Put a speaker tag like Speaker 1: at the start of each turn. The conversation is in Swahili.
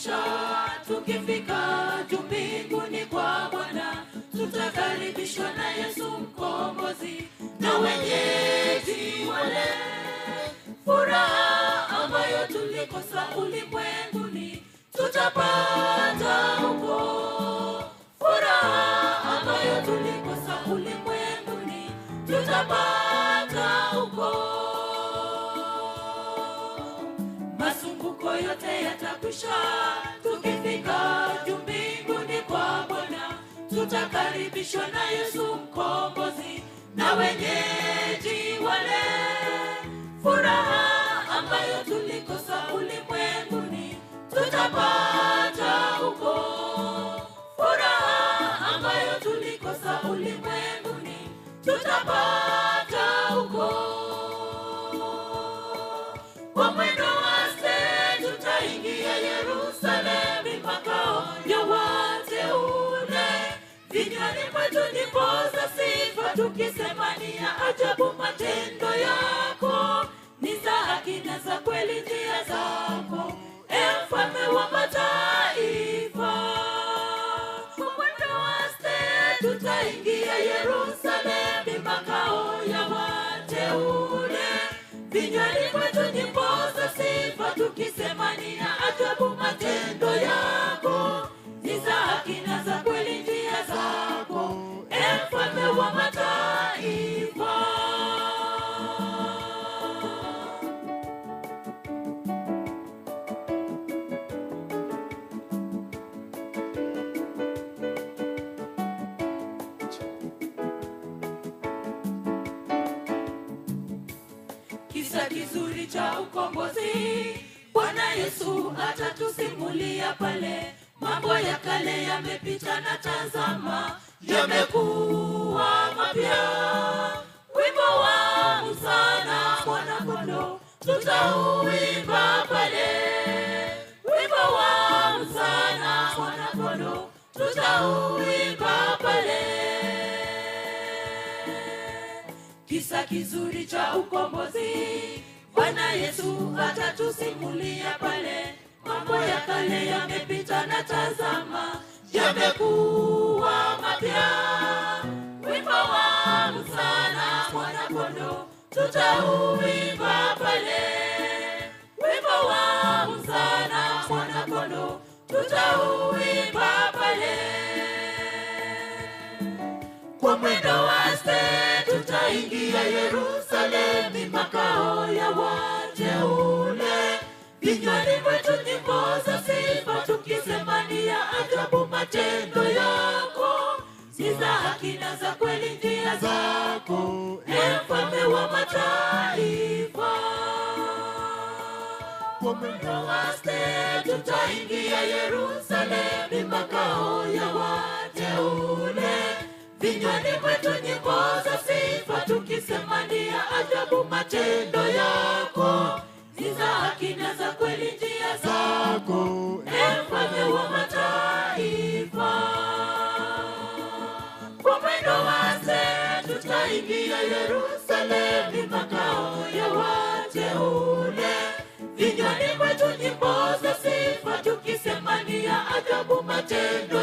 Speaker 1: yatakwisha. Tukifika juu mbinguni kwa Bwana, tutakaribishwa na Yesu mkombozi na wenyeji wale. Furaha ambayo tulikosa ulimwenguni tutapata huko. Furaha ambayo tulikosa ulimwenguni tutapata huko. Masumbuko yote yatakwisha. Tukifika juu mbinguni kwa Bwana, tutakaribishwa na Yesu mkombozi na wenyeji wale. Furaha ambayo tulikosa ulimwenguni tutapata huko. Furaha ambayo tulikosa ulimwenguni tutapata huko. Kwa mwendo wake tutaingia Yerusalemu, makao ya wateule. Vinywani mwetu nipoza sifa, tukisema ni ya ajabu matendo yako. Ni za haki na za kweli njia zako, e Mfalme wa mataifa. Kwa mwendo wake tutaingia Yerusalemu, makao ya wateule. Vinywani mwetu nipoza sifa, tukisema ni ya ajabu matendo yako. Ni za haki na za kweli njia zako, e Mfalme wa mataifa. Kisa kizuri cha ukombozi, Bwana Yesu atatusimulia pale. Mambo ya kale yamepita na tazama, yamekuwa mapya. Wimbo wa Hosana mwana kondoo tutauimba pale. Wimbo wa Hosana mwana kondoo tutauimba pale. Kisa kizuri cha ukombozi, Bwana Yesu atatusimulia pale. Mambo ya kale yamepita na tazama, yamekuwa mapya. Wimbo wa Hosana mwana kondoo tutauimba pale. Wimbo wa Hosana mwana kondoo tutauimba pale. Kwa mwendo wake tutaingia Yerusalemu, makao ya wateule. Vinywani mwetu nyimbo za sifa, tukisema ni ya ajabu matendo yako. Si za haki na za kweli njia zako, e Mfalme wa mataifa. Kwa mwendo wake tutaingia Yerusalemu, makao ya wateule. Vinywani mwetu nyimbo za sifa, tukisema ni ya ajabu matendo yako. Ni za haki na za kweli njia zako, e Mfalme wa mataifa. Kwa mwendo wake tutaingia Yerusalemu, makao ya wateule. Vinywani mwetu nyimbo za sifa, tukisema ni ya ajabu matendo